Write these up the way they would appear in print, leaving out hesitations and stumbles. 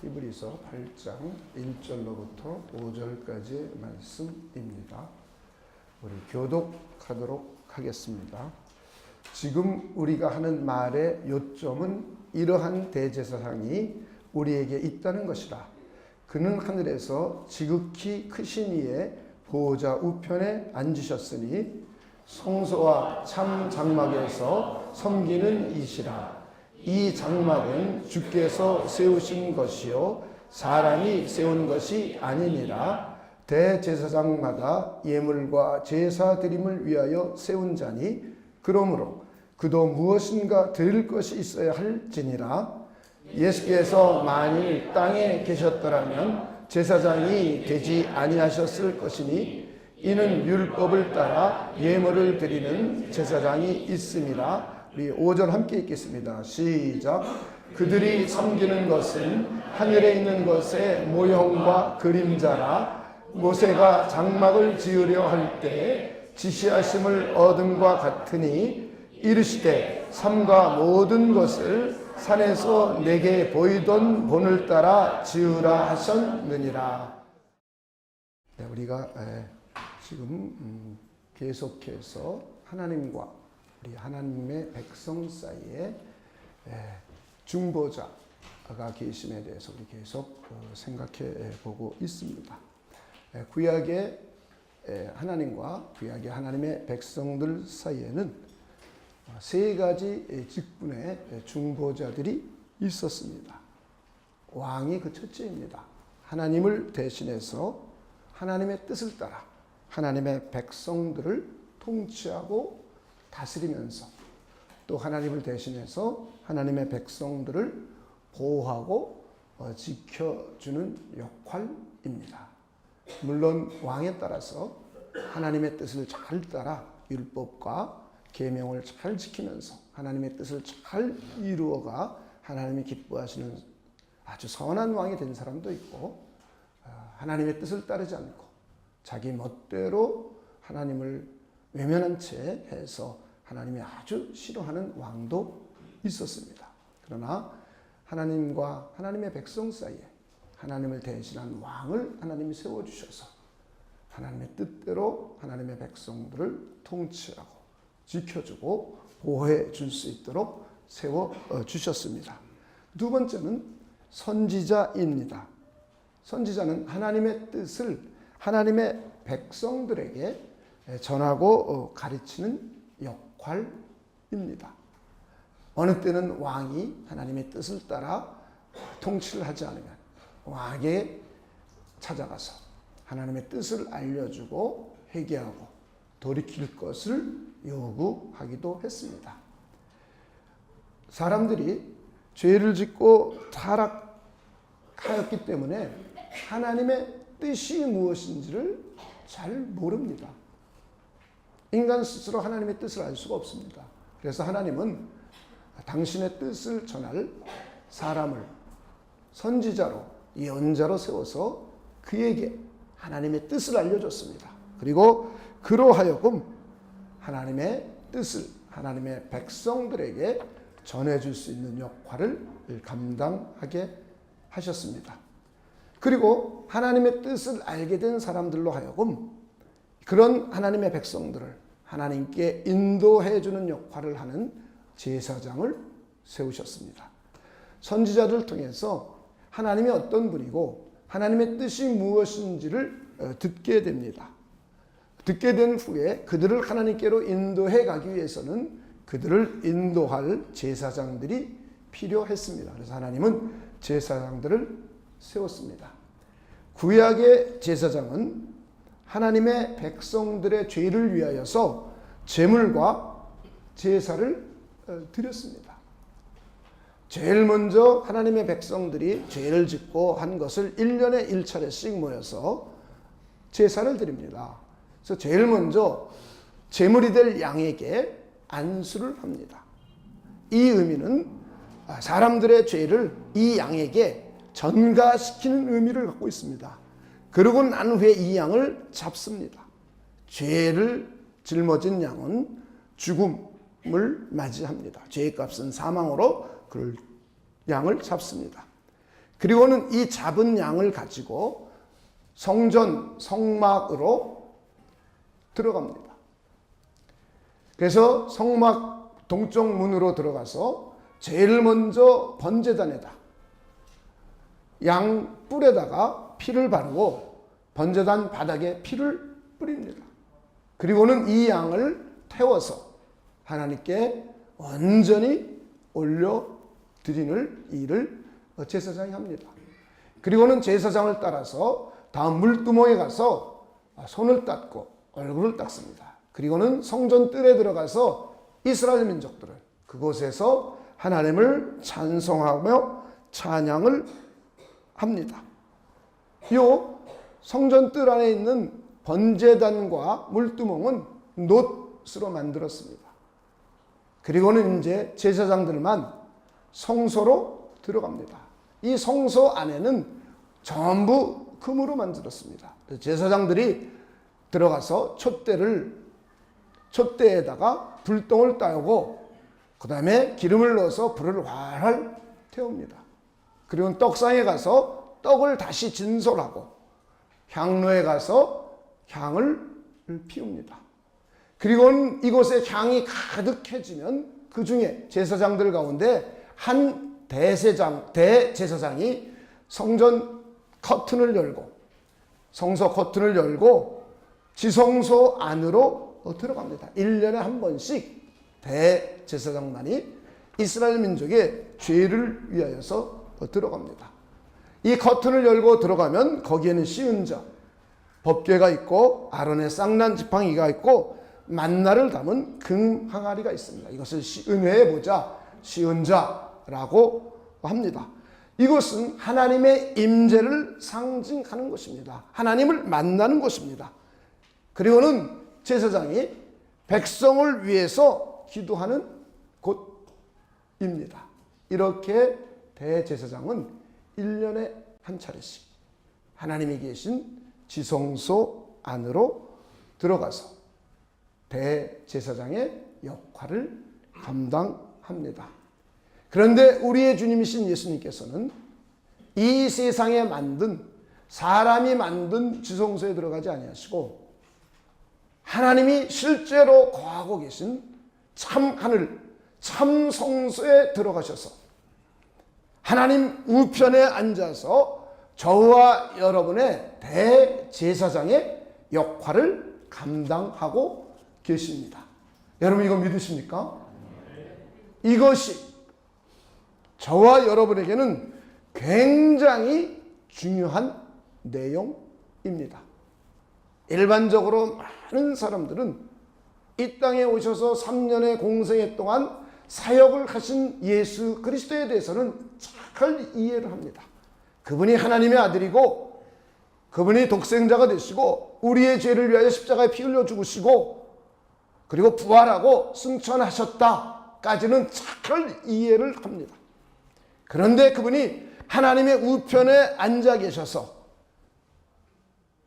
히브리서 8장 1절로부터 5절까지의 말씀입니다. 우리 교독하도록 하겠습니다. 지금 우리가 하는 말의 요점은 이러한 대제사장이 우리에게 있다는 것이라. 그는 하늘에서 지극히 크신 이의 보호자 우편에 앉으셨으니 성소와 참 장막에서 섬기는 이시라. 이 장막은 주께서 세우신 것이요 사람이 세운 것이 아니니라. 대제사장마다 예물과 제사 드림을 위하여 세운 자니 그러므로 그도 무엇인가 드릴 것이 있어야 할지니라. 예수께서 만일 땅에 계셨더라면 제사장이 되지 아니하셨을 것이니 이는 율법을 따라 예물을 드리는 제사장이 있음이라. 우리 5절 함께 읽겠습니다. 시작. 그들이 섬기는 것은 하늘에 있는 것의 모형과 그림자라. 모세가 장막을 지으려 할 때 지시하심을 얻음과 같으니 이르시되 삼가 모든 것을 산에서 내게 보이던 본을 따라 지으라 하셨느니라. 네, 우리가 지금 계속해서 하나님과 우리 하나님의 백성 사이에 중보자가 계심에 대해서 우리 계속 생각해 보고 있습니다. 구약의 하나님과 구약의 하나님의 백성들 사이에는 세 가지 직분의 중보자들이 있었습니다. 왕이 그 첫째입니다. 하나님을 대신해서 하나님의 뜻을 따라 하나님의 백성들을 통치하고 다스리면서 또 하나님을 대신해서 하나님의 백성들을 보호하고 지켜주는 역할입니다. 물론 왕에 따라서 하나님의 뜻을 잘 따라 율법과 계명을 잘 지키면서 하나님의 뜻을 잘 이루어가 하나님이 기뻐하시는 아주 선한 왕이 된 사람도 있고, 하나님의 뜻을 따르지 않고 자기 멋대로 하나님을 외면한 채 해서 하나님이 아주 싫어하는 왕도 있었습니다. 그러나 하나님과 하나님의 백성 사이에 하나님을 대신한 왕을 하나님이 세워주셔서 하나님의 뜻대로 하나님의 백성들을 통치하고 지켜주고 보호해 줄 수 있도록 세워주셨습니다. 두 번째는 선지자입니다. 선지자는 하나님의 뜻을 하나님의 백성들에게 전하고 가르치는 역할입니다. 어느 때는 왕이 하나님의 뜻을 따라 통치를 하지 않으면 왕에게 찾아가서 하나님의 뜻을 알려주고 회개하고 돌이킬 것을 요구하기도 했습니다. 사람들이 죄를 짓고 타락하였기 때문에 하나님의 뜻이 무엇인지를 잘 모릅니다. 인간 스스로 하나님의 뜻을 알 수가 없습니다. 그래서 하나님은 당신의 뜻을 전할 사람을 선지자로 예언자로 세워서 그에게 하나님의 뜻을 알려줬습니다. 그리고 그로 하여금 하나님의 뜻을 하나님의 백성들에게 전해줄 수 있는 역할을 감당하게 하셨습니다. 그리고 하나님의 뜻을 알게 된 사람들로 하여금 그런 하나님의 백성들을 하나님께 인도해 주는 역할을 하는 제사장을 세우셨습니다. 선지자들을 통해서 하나님이 어떤 분이고 하나님의 뜻이 무엇인지를 듣게 됩니다. 듣게 된 후에 그들을 하나님께로 인도해 가기 위해서는 그들을 인도할 제사장들이 필요했습니다. 그래서 하나님은 제사장들을 세웠습니다. 구약의 제사장은 하나님의 백성들의 죄를 위하여서 제물과 제사를 드렸습니다. 제일 먼저 하나님의 백성들이 죄를 짓고 한 것을 1년에 1차례씩 모여서 제사를 드립니다. 그래서 제일 먼저 제물이 될 양에게 안수를 합니다. 이 의미는 사람들의 죄를 이 양에게 전가시키는 의미를 갖고 있습니다. 그러고 난 후에 이 양을 잡습니다. 죄를 짊어진 양은 죽음을 맞이합니다. 죄의 값은 사망으로 그 양을 잡습니다. 그리고는 이 잡은 양을 가지고 성전 성막으로 들어갑니다. 그래서 성막 동쪽 문으로 들어가서 제일 먼저 번제단에다 양 뿔에다가 피를 바르고 번제단 바닥에 피를 뿌립니다. 그리고는 이 양을 태워서 하나님께 온전히 올려드리는 일을 제사장이 합니다. 그리고는 제사장을 따라서 다음 물두멍에 가서 손을 닦고 얼굴을 닦습니다. 그리고는 성전 뜰에 들어가서 이스라엘 민족들은 그곳에서 하나님을 찬송하며 찬양을 합니다. 요 성전 뜰 안에 있는 번제단과 물두멍은 놋으로 만들었습니다. 그리고는 이제 제사장들만 성소로 들어갑니다. 이 성소 안에는 전부 금으로 만들었습니다. 제사장들이 들어가서 촛대에다가 불똥을 따고 그 다음에 기름을 넣어서 불을 활활 태웁니다. 그리고 떡상에 가서 떡을 다시 진솔하고 향로에 가서 향을 피웁니다. 그리고는 이곳에 향이 가득해지면 그 중에 제사장들 가운데 한 대제사장이 성전 커튼을 열고 성소 커튼을 열고 지성소 안으로 들어갑니다. 1년에 한 번씩 대제사장만이 이스라엘 민족의 죄를 위하여서 들어갑니다. 이 커튼을 열고 들어가면 거기에는 시은자, 법궤가 있고 아론의 쌍난 지팡이가 있고 만나를 담은 금 항아리가 있습니다. 이것을 은혜의 보좌, 시은자라고 합니다. 이것은 하나님의 임재를 상징하는 것입니다. 하나님을 만나는 것입니다. 그리고는 제사장이 백성을 위해서 기도하는 곳입니다. 이렇게 대제사장은 1년에 한 차례씩 하나님이 계신 지성소 안으로 들어가서 대제사장의 역할을 감당합니다. 그런데 우리의 주님이신 예수님께서는 이 세상에 만든 사람이 만든 지성소에 들어가지 아니하시고 하나님이 실제로 거하고 계신 참 하늘, 참 성소에 들어가셔서 하나님 우편에 앉아서 저와 여러분의 대제사장의 역할을 감당하고 계십니다. 여러분 이거 믿으십니까? 이것이 저와 여러분에게는 굉장히 중요한 내용입니다. 일반적으로 많은 사람들은 이 땅에 오셔서 3년의 공생애 동안 사역을 하신 예수 그리스도에 대해서는 잘 이해를 합니다. 그분이 하나님의 아들이고 그분이 독생자가 되시고 우리의 죄를 위하여 십자가에 피 흘려 죽으시고 그리고 부활하고 승천하셨다까지는 잘 이해를 합니다. 그런데 그분이 하나님의 우편에 앉아 계셔서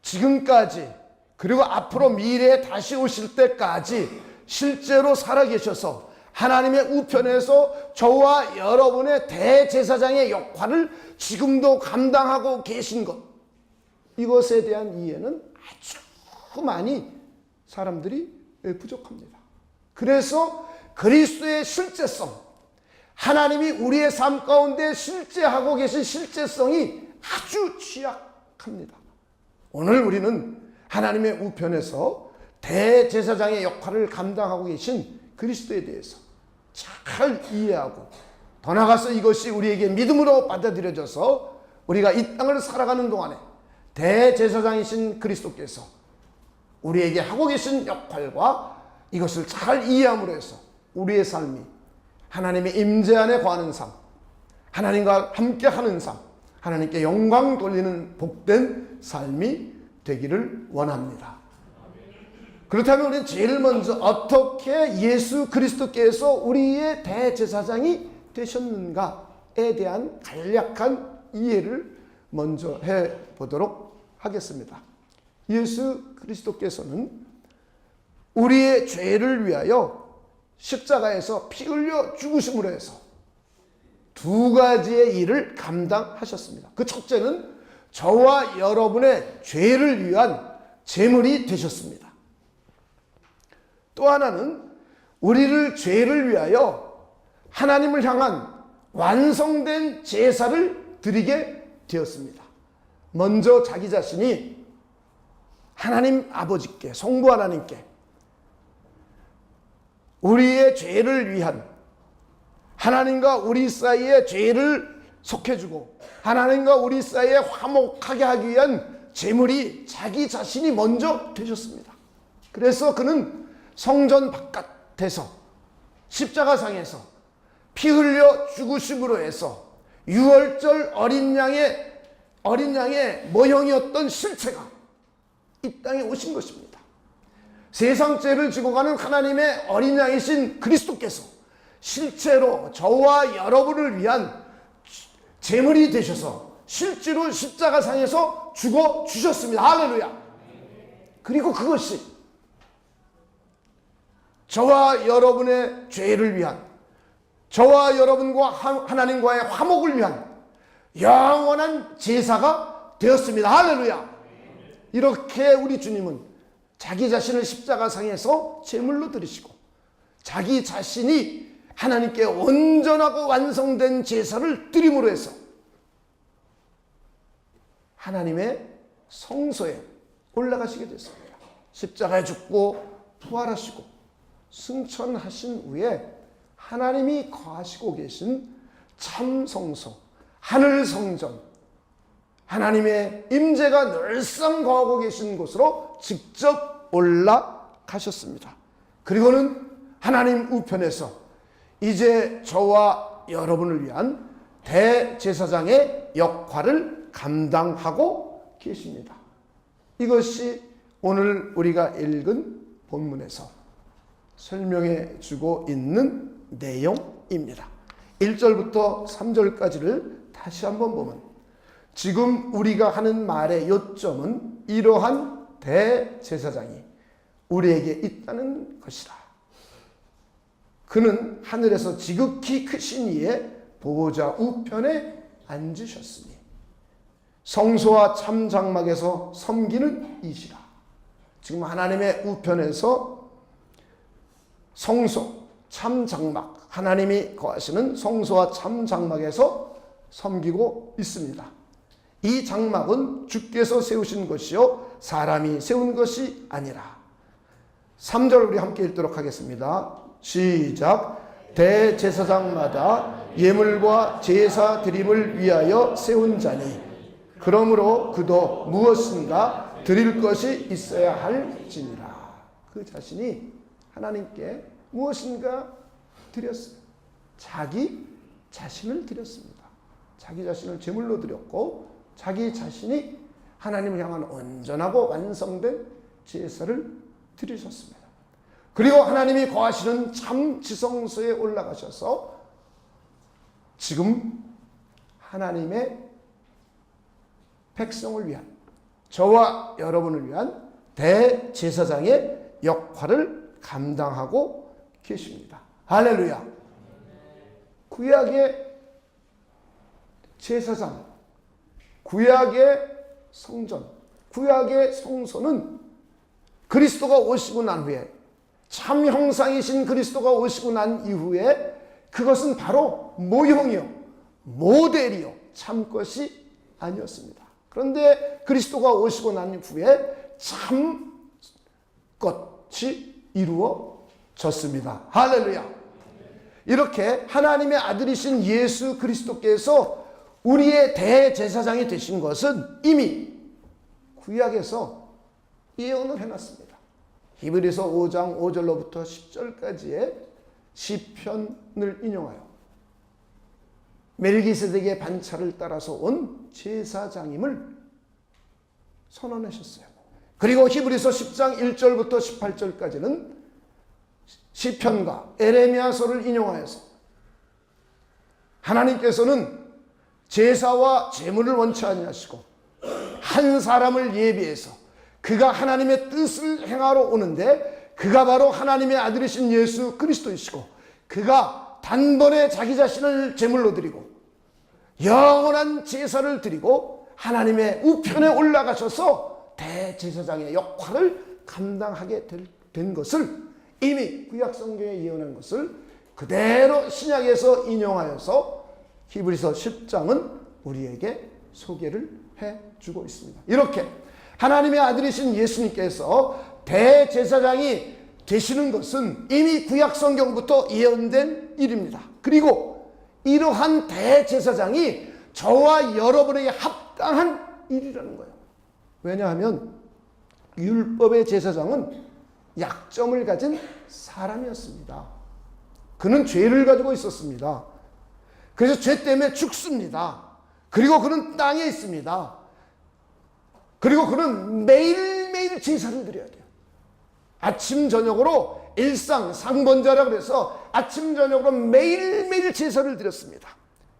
지금까지 그리고 앞으로 미래에 다시 오실 때까지 실제로 살아계셔서 하나님의 우편에서 저와 여러분의 대제사장의 역할을 지금도 감당하고 계신 것, 이것에 대한 이해는 아주 많이 사람들이 부족합니다. 그래서 그리스도의 실제성, 하나님이 우리의 삶 가운데 실제하고 계신 실제성이 아주 취약합니다. 오늘 우리는 하나님의 우편에서 대제사장의 역할을 감당하고 계신 그리스도에 대해서 잘 이해하고 더 나아가서 이것이 우리에게 믿음으로 받아들여져서 우리가 이 땅을 살아가는 동안에 대제사장이신 그리스도께서 우리에게 하고 계신 역할과 이것을 잘 이해함으로 해서 우리의 삶이 하나님의 임재 안에 거하는 삶, 하나님과 함께하는 삶, 하나님께 영광 돌리는 복된 삶이 되기를 원합니다. 그렇다면 우리는 제일 먼저 어떻게 예수 그리스도께서 우리의 대제사장이 되셨는가에 대한 간략한 이해를 먼저 해보도록 하겠습니다. 예수 그리스도께서는 우리의 죄를 위하여 십자가에서 피 흘려 죽으심으로 해서 두 가지의 일을 감당하셨습니다. 그 첫째는 저와 여러분의 죄를 위한 제물이 되셨습니다. 또 하나는 우리를 죄를 위하여 하나님을 향한 완성된 제사를 드리게 되었습니다. 먼저 자기 자신이 하나님 아버지께, 성부 하나님께 우리의 죄를 위한, 하나님과 우리 사이의 죄를 속해주고 하나님과 우리 사이에 화목하게 하기 위한 제물이 자기 자신이 먼저 되셨습니다. 그래서 그는 성전 바깥에서 십자가상에서 피 흘려 죽으심으로 해서 유월절 어린 양의 모형이었던 실체가 이 땅에 오신 것입니다. 세상 죄를 지고 가는 하나님의 어린 양이신 그리스도께서 실제로 저와 여러분을 위한 제물이 되셔서 실제로 십자가상에서 죽어 주셨습니다. 할렐루야. 그리고 그것이 저와 여러분의 죄를 위한, 저와 여러분과 하나님과의 화목을 위한 영원한 제사가 되었습니다. 할렐루야. 이렇게 우리 주님은 자기 자신을 십자가상에서 제물로 드리시고 자기 자신이 하나님께 온전하고 완성된 제사를 드림으로 해서 하나님의 성소에 올라가시게 됐습니다. 십자가에 죽고 부활하시고 승천하신 후에 하나님이 거하시고 계신 참 성소, 하늘 성전, 하나님의 임재가 늘상 거하고 계신 곳으로 직접 올라가셨습니다. 그리고는 하나님 우편에서 이제 저와 여러분을 위한 대제사장의 역할을 감당하고 계십니다. 이것이 오늘 우리가 읽은 본문에서 설명해 주고 있는 내용입니다. 1절부터 3절까지를 다시 한번 보면 지금 우리가 하는 말의 요점은 이러한 대제사장이 우리에게 있다는 것이다. 그는 하늘에서 지극히 크신 이의 보호자 우편에 앉으셨으니 성소와 참 장막에서 섬기는 이시라. 지금 하나님의 우편에서 성소, 참 장막, 하나님이 거하시는 성소와 참 장막에서 섬기고 있습니다. 이 장막은 주께서 세우신 것이요 사람이 세운 것이 아니라. 3절 우리 함께 읽도록 하겠습니다. 시작. 대제사장마다 예물과 제사 드림을 위하여 세운 자니 그러므로 그도 무엇인가 드릴 것이 있어야 할지니라. 그 자신이 하나님께 무엇인가 드렸어요. 자기 자신을 드렸습니다. 자기 자신을 제물로 드렸고 자기 자신이 하나님을 향한 온전하고 완성된 제사를 드리셨습니다. 그리고 하나님이 거하시는 참 지성소에 올라가셔서 지금 하나님의 백성을 위한, 저와 여러분을 위한 대제사장의 역할을 감당하고 계십니다. 할렐루야. 구약의 제사장, 구약의 성전, 구약의 성소는 그리스도가 오시고 난 후에, 참 형상이신 그리스도가 오시고 난 이후에 그것은 바로 모형이요 모델이요 참 것이 아니었습니다. 그런데 그리스도가 오시고 난 후에 참 것이 이루어졌습니다. 할렐루야. 이렇게 하나님의 아들이신 예수 그리스도께서 우리의 대제사장이 되신 것은 이미 구약에서 예언을 해놨습니다. 히브리서 5장 5절로부터 10절까지의 시편을 인용하여 멜기세덱의 반차를 따라서 온 제사장임을 선언하셨어요. 그리고 히브리서 10장 1절부터 18절까지는 시편과 에레미야서를 인용하여서 하나님께서는 제사와 제물을 원치 아니하시고 한 사람을 예비해서 그가 하나님의 뜻을 행하러 오는데 그가 바로 하나님의 아들이신 예수 그리스도이시고 그가 단번에 자기 자신을 제물로 드리고 영원한 제사를 드리고 하나님의 우편에 올라가셔서 대제사장의 역할을 감당하게 된 것을 이미 구약성경에 예언한 것을 그대로 신약에서 인용하여서 히브리서 10장은 우리에게 소개를 해주고 있습니다. 이렇게 하나님의 아들이신 예수님께서 대제사장이 되시는 것은 이미 구약성경부터 예언된 일입니다. 그리고 이러한 대제사장이 저와 여러분에게 합당한 일이라는 거예요. 왜냐하면 율법의 제사장은 약점을 가진 사람이었습니다. 그는 죄를 가지고 있었습니다. 그래서 죄 때문에 죽습니다. 그리고 그는 땅에 있습니다. 그리고 그는 매일매일 제사를 드려야 돼요. 아침 저녁으로 일상 상번자라 그래서 아침 저녁으로 매일매일 제사를 드렸습니다.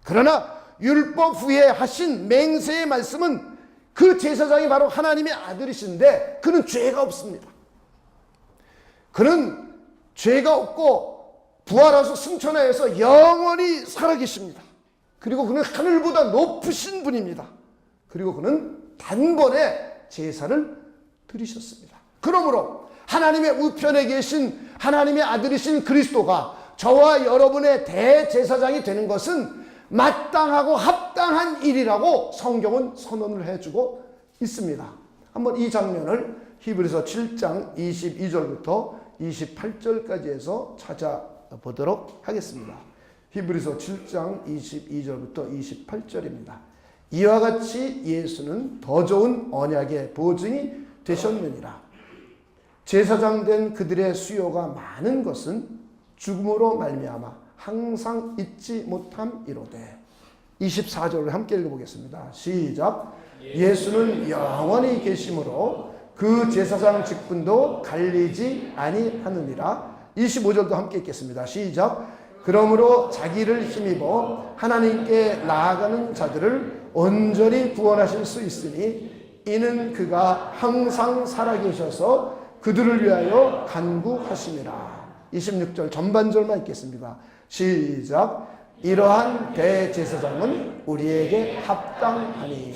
그러나 율법 후에 하신 맹세의 말씀은 그 제사장이 바로 하나님의 아들이신데 그는 죄가 없습니다. 그는 죄가 없고 부활하셔서 승천하여서 영원히 살아계십니다. 그리고 그는 하늘보다 높으신 분입니다. 그리고 그는 단번에 제사를 드리셨습니다. 그러므로 하나님의 우편에 계신 하나님의 아들이신 그리스도가 저와 여러분의 대제사장이 되는 것은 마땅하고 합당한 일이라고 성경은 선언을 해주고 있습니다. 한번 이 장면을 히브리서 7장 22절부터 28절까지 해서 찾아보도록 하겠습니다. 히브리서 7장 22절부터 28절입니다. 이와 같이 예수는 더 좋은 언약의 보증이 되셨느니라. 제사장 된 그들의 수요가 많은 것은 죽음으로 말미암아 항상 잊지 못함이로되. 24절을 함께 읽어보겠습니다. 시작. 예수는 영원히 계심으로 그 제사장 직분도 갈리지 아니하느니라. 25절도 함께 읽겠습니다. 시작. 그러므로 자기를 힘입어 하나님께 나아가는 자들을 온전히 구원하실 수 있으니 이는 그가 항상 살아계셔서 그들을 위하여 간구하심이라. 26절 전반절만 읽겠습니다. 시작. 이러한 대제사장은 우리에게 합당하니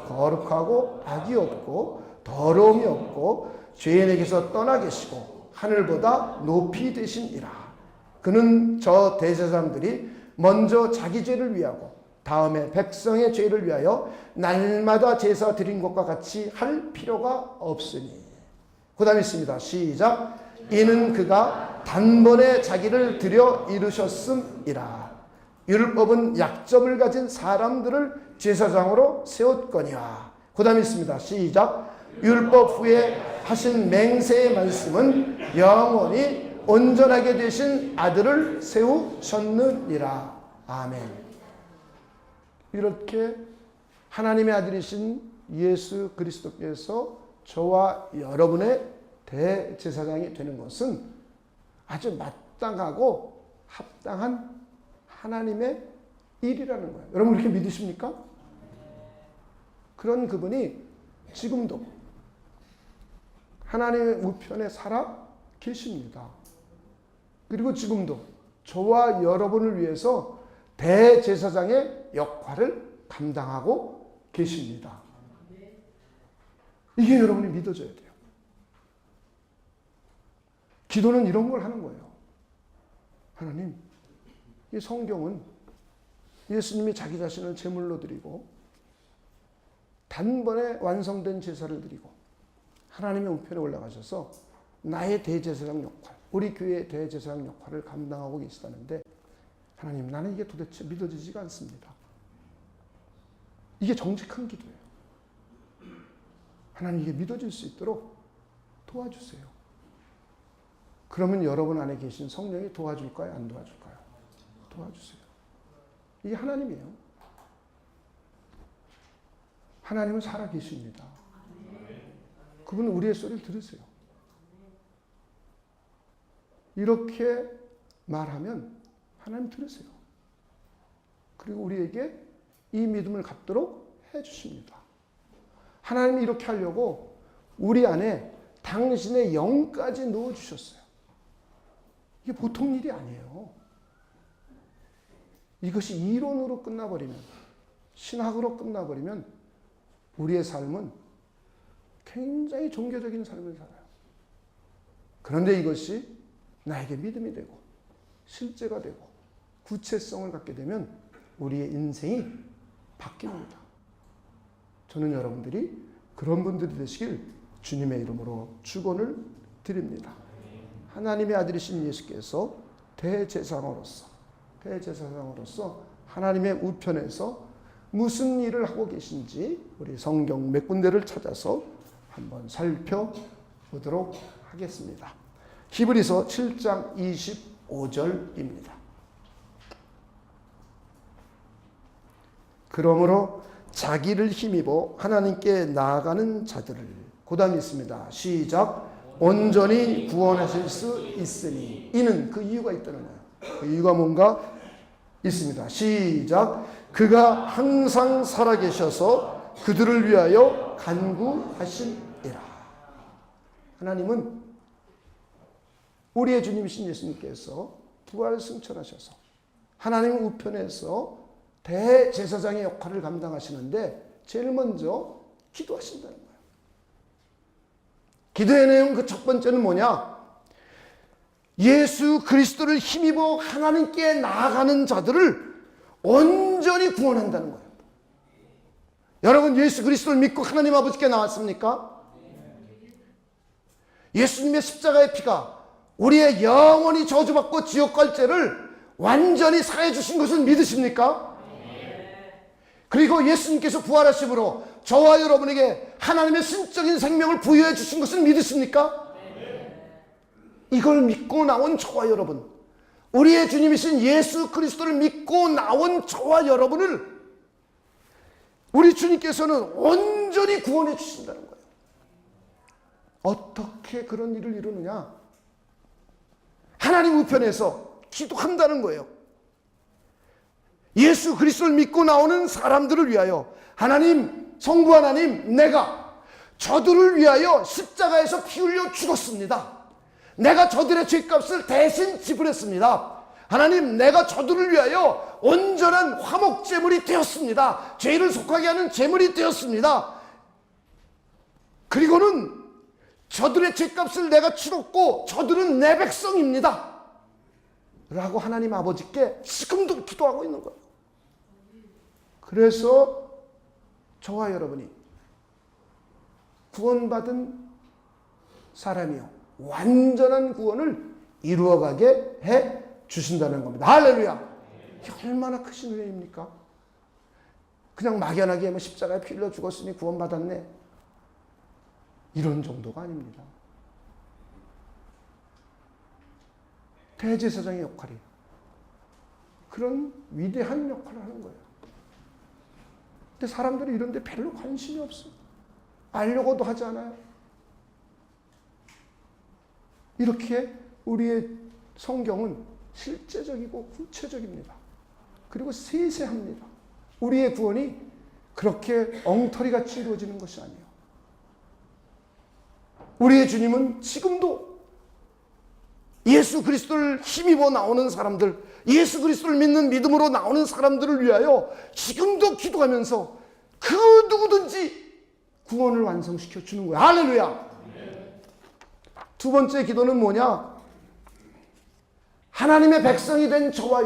거룩하고 악이 없고 더러움이 없고 죄인에게서 떠나 계시고 하늘보다 높이 되시니라. 그는 저 대제사장들이 먼저 자기 죄를 위하고 다음에 백성의 죄를 위하여 날마다 제사 드린 것과 같이 할 필요가 없으니. 그 다음에 있습니다. 시작. 이는 그가 단번에 자기를 들여 이루셨음이라. 율법은 약점을 가진 사람들을 제사장으로 세웠거니와. 그 다음에 있습니다. 시작. 율법 후에 하신 맹세의 말씀은 영원히 온전하게 되신 아들을 세우셨느니라. 아멘. 이렇게 하나님의 아들이신 예수 그리스도께서 저와 여러분의 대제사장이 되는 것은 아주 마땅하고 합당한 하나님의 일이라는 거예요. 여러분 그렇게 믿으십니까? 그런 그분이 지금도 하나님의 우편에 살아 계십니다. 그리고 지금도 저와 여러분을 위해서 대제사장의 역할을 감당하고 계십니다. 이게 여러분이 믿어져야 돼요. 기도는 이런 걸 하는 거예요. 하나님, 이 성경은 예수님이 자기 자신을 제물로 드리고 단번에 완성된 제사를 드리고 하나님의 우편에 올라가셔서 나의 대제사장 역할, 우리 교회의 대제사장 역할을 감당하고 계시다는데 하나님, 나는 이게 도대체 믿어지지가 않습니다. 이게 정직한 기도예요. 하나님, 이게 믿어질 수 있도록 도와주세요. 그러면 여러분 안에 계신 성령이 도와줄까요? 안 도와줄까요? 도와주세요. 이게 하나님이에요. 하나님은 살아계십니다. 그분은 우리의 소리를 들으세요. 이렇게 말하면 하나님 들으세요. 그리고 우리에게 이 믿음을 갖도록 해주십니다. 하나님이 이렇게 하려고 우리 안에 당신의 영까지 넣어주셨어요. 이게 보통 일이 아니에요. 이것이 이론으로 끝나버리면, 신학으로 끝나버리면 우리의 삶은 굉장히 종교적인 삶을 살아요. 그런데 이것이 나에게 믿음이 되고 실제가 되고 구체성을 갖게 되면 우리의 인생이 바뀝니다. 저는 여러분들이 그런 분들이 되시길 주님의 이름으로 축원을 드립니다. 하나님의 아들이신 예수께서 대제사장으로서 하나님의 우편에서 무슨 일을 하고 계신지 우리 성경 몇 군데를 찾아서 한번 살펴보도록 하겠습니다. 히브리서 7장 25절입니다. 그러므로 자기를 힘입어 하나님께 나아가는 자들을, 그 다음에 있습니다. 시작. 온전히 구원하실 수 있으니. 이는 그 이유가 있다는 거예요. 그 이유가 뭔가 있습니다. 시작. 그가 항상 살아계셔서 그들을 위하여 간구하시니라. 하나님은 우리의 주님이신 예수님께서 부활 승천하셔서 하나님 우편에서 대제사장의 역할을 감당하시는데 제일 먼저 기도하신다는 거예요. 기도의 내용 그 첫 번째는 뭐냐? 예수 그리스도를 힘입어 하나님께 나아가는 자들을 온전히 구원한다는 거예요. 여러분, 예수 그리스도를 믿고 하나님 아버지께 나왔습니까? 예수님의 십자가의 피가 우리의 영원히 저주받고 지옥 갈 죄를 완전히 사해 주신 것을 믿으십니까? 그리고 예수님께서 부활하심으로 저와 여러분에게 하나님의 신적인 생명을 부여해 주신 것을 믿으십니까? 이걸 믿고 나온 저와 여러분, 우리의 주님이신 예수 그리스도를 믿고 나온 저와 여러분을 우리 주님께서는 온전히 구원해 주신다는 거예요. 어떻게 그런 일을 이루느냐? 하나님 우편에서 기도한다는 거예요. 예수 그리스도를 믿고 나오는 사람들을 위하여 하나님, 성부 하나님, 내가 저들을 위하여 십자가에서 피 흘려 죽었습니다. 내가 저들의 죄값을 대신 지불했습니다. 하나님, 내가 저들을 위하여 온전한 화목제물이 되었습니다. 죄를 속하게 하는 제물이 되었습니다. 그리고는 저들의 죄값을 내가 치렀고 저들은 내 백성입니다 라고 하나님 아버지께 지금도 기도하고 있는 거예요. 그래서 저와 여러분이 구원받은 사람이요, 완전한 구원을 이루어가게 해 주신다는 겁니다. 할렐루야. 이게 얼마나 크신 은혜입니까? 그냥 막연하게 십자가에 피 흘려 죽었으니 구원받았네, 이런 정도가 아닙니다. 대제사장의 역할이 그런 위대한 역할을 하는 거예요. 근데 사람들이 이런 데 별로 관심이 없어요. 알려고도 하지 않아요. 이렇게 우리의 성경은 실제적이고 구체적입니다. 그리고 세세합니다. 우리의 구원이 그렇게 엉터리같이 이루어지는 것이 아니에요. 우리의 주님은 지금도 예수 그리스도를 힘입어 나오는 사람들, 예수 그리스도를 믿는 믿음으로 나오는 사람들을 위하여 지금도 기도하면서 그 누구든지 구원을 완성시켜 주는 거예요. 할렐루야. 두 번째 기도는 뭐냐? 하나님의 백성이 된 저와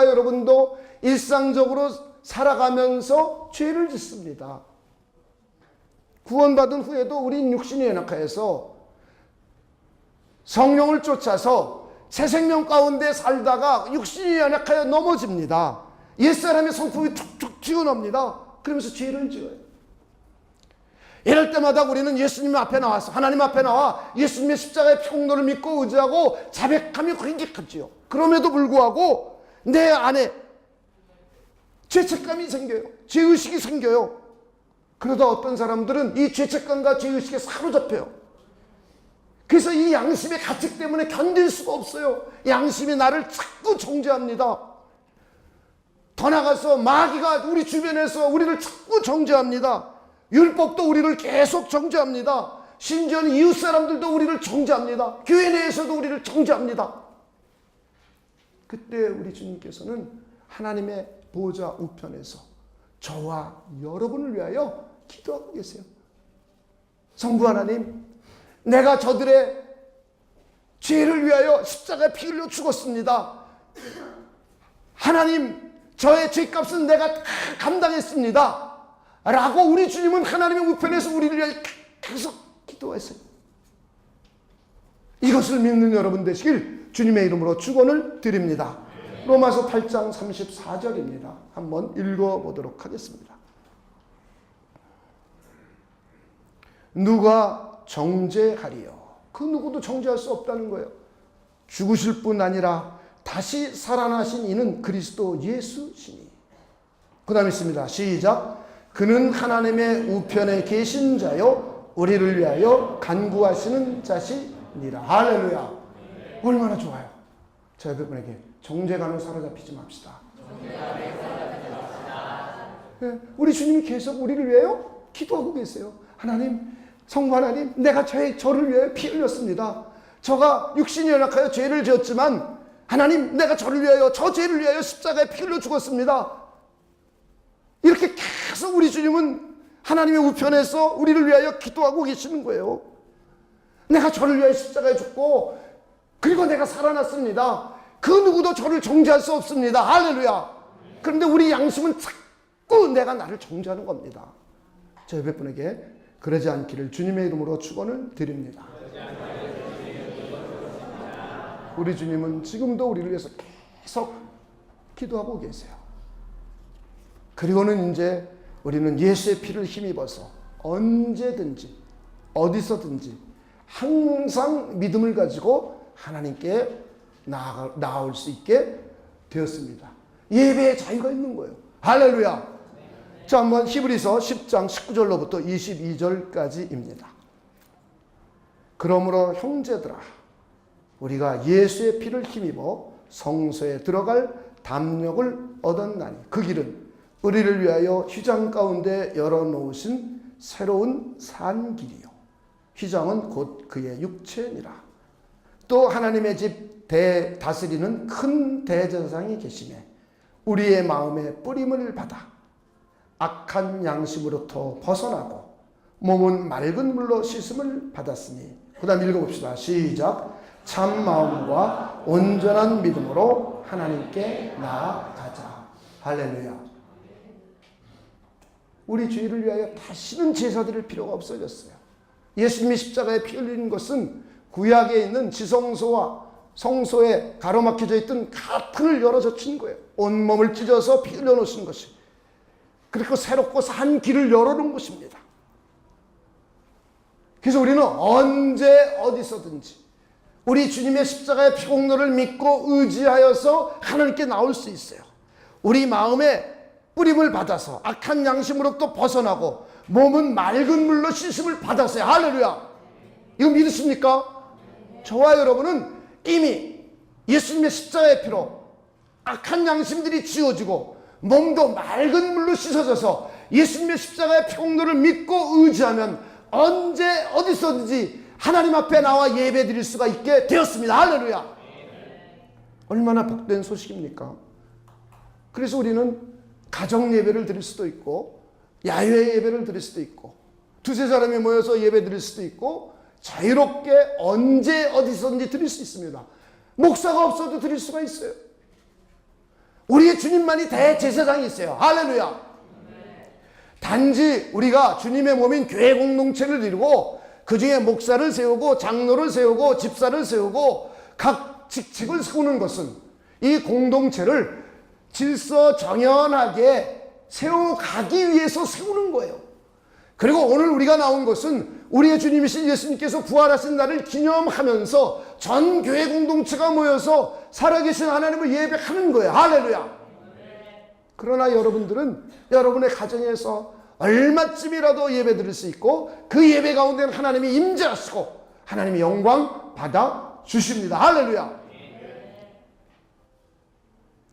여러분도 일상적으로 살아가면서 죄를 짓습니다. 구원받은 후에도 우린 육신이 연약해서 성령을 쫓아서 새 생명 가운데 살다가 육신이 연약하여 넘어집니다. 옛사람의 성품이 툭툭 튀어나옵니다. 그러면서 죄를 지어요. 이럴 때마다 우리는 예수님 앞에 나와서, 하나님 앞에 나와 예수님의 십자가의 평로를 믿고 의지하고 자백하며 감격하지요. 그럼에도 불구하고 내 안에 죄책감이 생겨요. 죄의식이 생겨요. 그러다 어떤 사람들은 이 죄책감과 죄의식에 사로잡혀요. 그래서 이 양심의 가책 때문에 견딜 수가 없어요. 양심이 나를 자꾸 정죄합니다. 더 나가서 마귀가 우리 주변에서 우리를 자꾸 정죄합니다. 율법도 우리를 계속 정죄합니다. 심지어는 이웃 사람들도 우리를 정죄합니다. 교회 내에서도 우리를 정죄합니다. 그때 우리 주님께서는 하나님의 보좌 우편에서 저와 여러분을 위하여 기도하고 계세요. 성부 하나님, 내가 저들의 죄를 위하여 십자가에 피 흘려 죽었습니다. 하나님, 저의 죄값은 내가 다 감당했습니다. 라고 우리 주님은 하나님의 우편에서 우리를 위하여 계속 기도하세요. 이것을 믿는 여러분 되시길 주님의 이름으로 축원을 드립니다. 로마서 8장 34절입니다. 한번 읽어보도록 하겠습니다. 누가 정죄하리요? 그 누구도 정죄할 수 없다는 거예요. 죽으실 뿐 아니라 다시 살아나신 이는 그리스도 예수시니. 그 다음에 있습니다. 시작. 그는 하나님의 우편에 계신 자요 우리를 위하여 간구하시는 자시니라. 할렐루야. 얼마나 좋아요. 자, 여러분에게 정죄감에 사로잡히지 맙시다. 네, 우리 주님이 계속 우리를 위하여 기도하고 계세요. 하나님, 성부 하나님, 내가 저를 위하여 피 흘렸습니다. 저가 육신이 연약하여 죄를 지었지만 하나님, 내가 저를 위하여, 저 죄를 위하여 십자가에 피 흘려 죽었습니다. 이렇게 계속 우리 주님은 하나님의 우편에서 우리를 위하여 기도하고 계시는 거예요. 내가 저를 위하여 십자가에 죽고 그리고 내가 살아났습니다. 그 누구도 저를 정죄할 수 없습니다. 할렐루야. 그런데 우리 양심은 자꾸 내가 나를 정죄하는 겁니다. 저 옆에 분에게 그러지 않기를 주님의 이름으로 축원을 드립니다. 우리 주님은 지금도 우리를 위해서 계속 기도하고 계세요. 그리고는 이제 우리는 예수의 피를 힘입어서 언제든지 어디서든지 항상 믿음을 가지고 하나님께 나아올 수 있게 되었습니다. 예배의 자유가 있는 거예요. 할렐루야. 자, 한번 히브리서 10장 19절로부터 22절까지입니다. 그러므로 형제들아, 우리가 예수의 피를 힘입어 성소에 들어갈 담력을 얻었나니 그 길은 우리를 위하여 휘장 가운데 열어놓으신 새로운 산 길이요, 휘장은 곧 그의 육체니라. 또 하나님의 집 다스리는 큰 대제사장이 계시매 우리의 마음에 뿌림을 받아 악한 양심으로부터 벗어나고 몸은 맑은 물로 씻음을 받았으니. 그 다음 읽어봅시다. 시작. 참 마음과 온전한 믿음으로 하나님께 나아가자. 할렐루야. 우리 죄를 위하여 다시는 제사 드릴 필요가 없어졌어요. 예수님이 십자가에 피 흘리는 것은 구약에 있는 지성소와 성소에 가로막혀져 있던 가튼을 열어젖힌 거예요. 온몸을 찢어서 피 흘려놓으신 것이. 그리고 새롭고 산 길을 열어놓은 것입니다. 그래서 우리는 언제 어디서든지 우리 주님의 십자가의 피공로를 믿고 의지하여서 하나님께 나올 수 있어요. 우리 마음에 뿌림을 받아서 악한 양심으로부터 벗어나고 몸은 맑은 물로 씻음을 받았어요. 할렐루야. 이거 믿으십니까? 저와 여러분은 이미 예수님의 십자가의 피로 악한 양심들이 지워지고 몸도 맑은 물로 씻어져서 예수님의 십자가의 피공로를 믿고 의지하면 언제 어디서든지 하나님 앞에 나와 예배 드릴 수가 있게 되었습니다. 할렐루야. 얼마나 복된 소식입니까? 그래서 우리는 가정 예배를 드릴 수도 있고 야외 예배를 드릴 수도 있고 두세 사람이 모여서 예배 드릴 수도 있고 자유롭게 언제 어디서든지 드릴 수 있습니다. 목사가 없어도 드릴 수가 있어요. 우리의 주님만이 대제사장이 있어요. 할렐루야. 단지 우리가 주님의 몸인 교회 공동체를 이루고 그 중에 목사를 세우고 장로를 세우고 집사를 세우고 각 직책을 세우는 것은 이 공동체를 질서정연하게 세워가기 위해서 세우는 거예요. 그리고 오늘 우리가 나온 것은 우리의 주님이신 예수님께서 부활하신 날을 기념하면서 전 교회 공동체가 모여서 살아계신 하나님을 예배하는 거예요. 할렐루야. 그러나 여러분들은 여러분의 가정에서 얼마쯤이라도 예배 드릴 수 있고 그 예배 가운데는 하나님이 임재하시고 하나님이 영광 받아 주십니다. 할렐루야.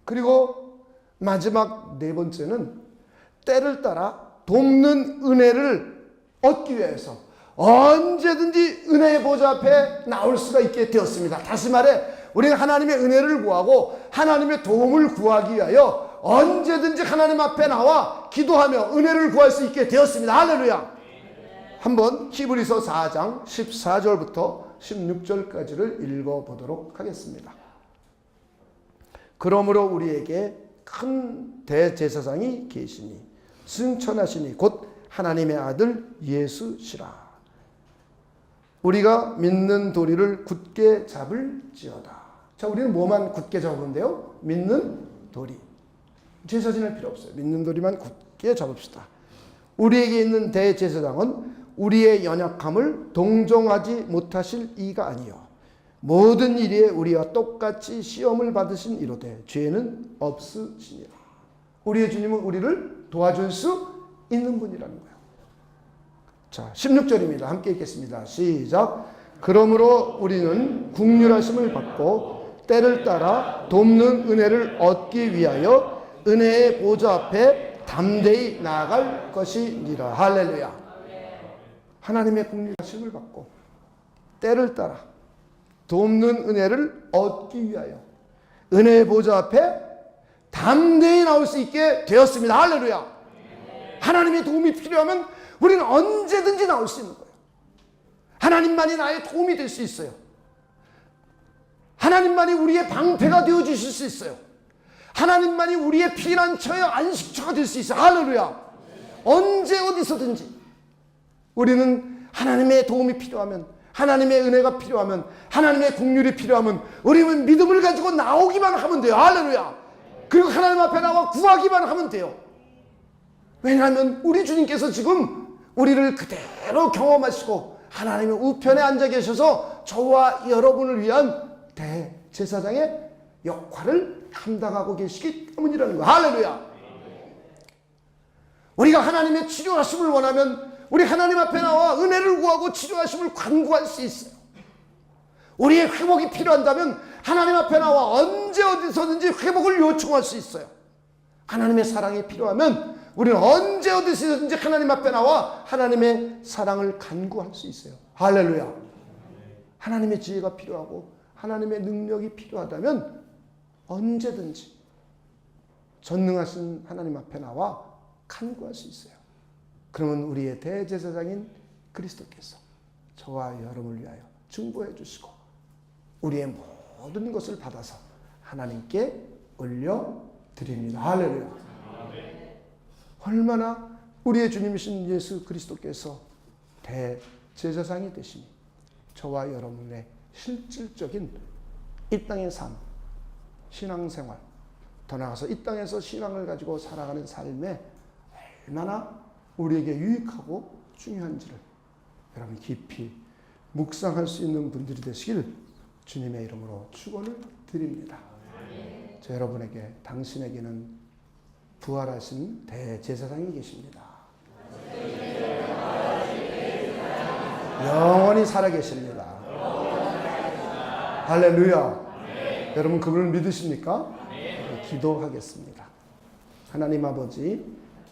그리고 마지막 네 번째는 때를 따라 돕는 은혜를 얻기 위해서 언제든지 은혜의 보좌 앞에 나올 수가 있게 되었습니다. 다시 말해 우리는 하나님의 은혜를 구하고 하나님의 도움을 구하기 위하여 언제든지 하나님 앞에 나와 기도하며 은혜를 구할 수 있게 되었습니다. 할렐루야. 한번 히브리서 4장 14절부터 16절까지를 읽어보도록 하겠습니다. 그러므로 우리에게 큰 대제사장이 계시니 승천하시니 곧 하나님의 아들 예수시라. 우리가 믿는 도리를 굳게 잡을지어다. 자, 우리는 뭐만 굳게 잡으면 돼요? 믿는 도리. 제사 지낼 필요 없어요. 믿는 도리만 굳게 잡읍시다. 우리에게 있는 대제사장은 우리의 연약함을 동정하지 못하실 이가 아니요 모든 일에 우리와 똑같이 시험을 받으신 이로되 죄는 없으시니라. 우리의 주님은 우리를 도와줄 수 있는 분이라는 거예요. 자, 16절입니다. 함께 읽겠습니다. 시작. 그러므로 우리는 긍휼하심을 받고 때를 따라 돕는 은혜를 얻기 위하여 은혜의 보좌 앞에 담대히 나아갈 것이니라. 할렐루야. 하나님의 긍휼하심을 받고 때를 따라 돕는 은혜를 얻기 위하여 은혜의 보좌 앞에 담대히 나올 수 있게 되었습니다. 할렐루야. 하나님의 도움이 필요하면 우리는 언제든지 나올 수 있는 거예요. 하나님만이 나의 도움이 될 수 있어요. 하나님만이 우리의 방패가 되어주실 수 있어요. 하나님만이 우리의 피난처여 안식처가 될 수 있어요. 할렐루야. 언제 어디서든지 우리는 하나님의 도움이 필요하면, 하나님의 은혜가 필요하면, 하나님의 긍휼이 필요하면 우리는 믿음을 가지고 나오기만 하면 돼요. 할렐루야. 그리고 하나님 앞에 나와 구하기만 하면 돼요. 왜냐하면 우리 주님께서 지금 우리를 그대로 경험하시고 하나님의 우편에 앉아 계셔서 저와 여러분을 위한 대제사장의 역할을 감당하고 계시기 때문이라는 거예요. 할렐루야. 우리가 하나님의 치료하심을 원하면 우리 하나님 앞에 나와 은혜를 구하고 치료하심을 간구할 수 있어요. 우리의 회복이 필요한다면 하나님 앞에 나와 언제 어디서든지 회복을 요청할 수 있어요. 하나님의 사랑이 필요하면 우리는 언제 어디서든지 하나님 앞에 나와 하나님의 사랑을 간구할 수 있어요. 할렐루야. 하나님의 지혜가 필요하고 하나님의 능력이 필요하다면 언제든지 전능하신 하나님 앞에 나와 간구할 수 있어요. 그러면 우리의 대제사장인 그리스도께서 저와 여러분을 위하여 중보해 주시고 우리의 모든 것을 받아서 하나님께 올려드립니다. 할렐루야. 얼마나 우리의 주님이신 예수 그리스도께서 대제사장이 되시니 저와 여러분의 실질적인 이 땅의 삶, 신앙생활, 더 나아가서 이 땅에서 신앙을 가지고 살아가는 삶에 얼마나 우리에게 유익하고 중요한지를 여러분 깊이 묵상할 수 있는 분들이 되시길 주님의 이름으로 축원을 드립니다. 저 여러분에게 당신에게는 부활하신 대제사장이 계십니다. 영원히 살아계십니다. 할렐루야. 여러분 그분을 믿으십니까? 기도하겠습니다. 하나님 아버지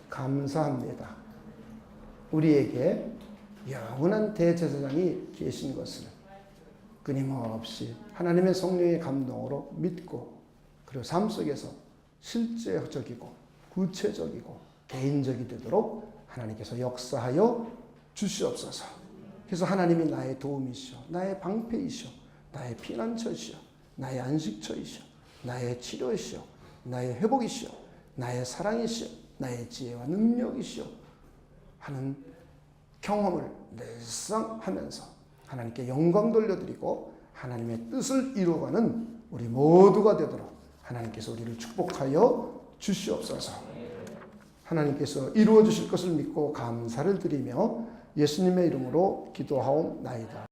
감사합니다. 우리에게 영원한 대제사장이 계신 것을 끊임없이 하나님의 성령의 감동으로 믿고 그리고 삶 속에서 실제적이고 구체적이고 개인적이 되도록 하나님께서 역사하여 주시옵소서. 그래서 하나님이 나의 도움이시오, 나의 방패이시오, 나의 피난처이시오, 나의 안식처이시오, 나의 치료이시오, 나의 회복이시오, 나의 사랑이시오, 나의 지혜와 능력이시오 하는 경험을 늘상 하면서 하나님께 영광 돌려드리고 하나님의 뜻을 이루어가는 우리 모두가 되도록 하나님께서 우리를 축복하여 주시옵소서. 하나님께서 이루어 주실 것을 믿고 감사를 드리며 예수님의 이름으로 기도하옵나이다.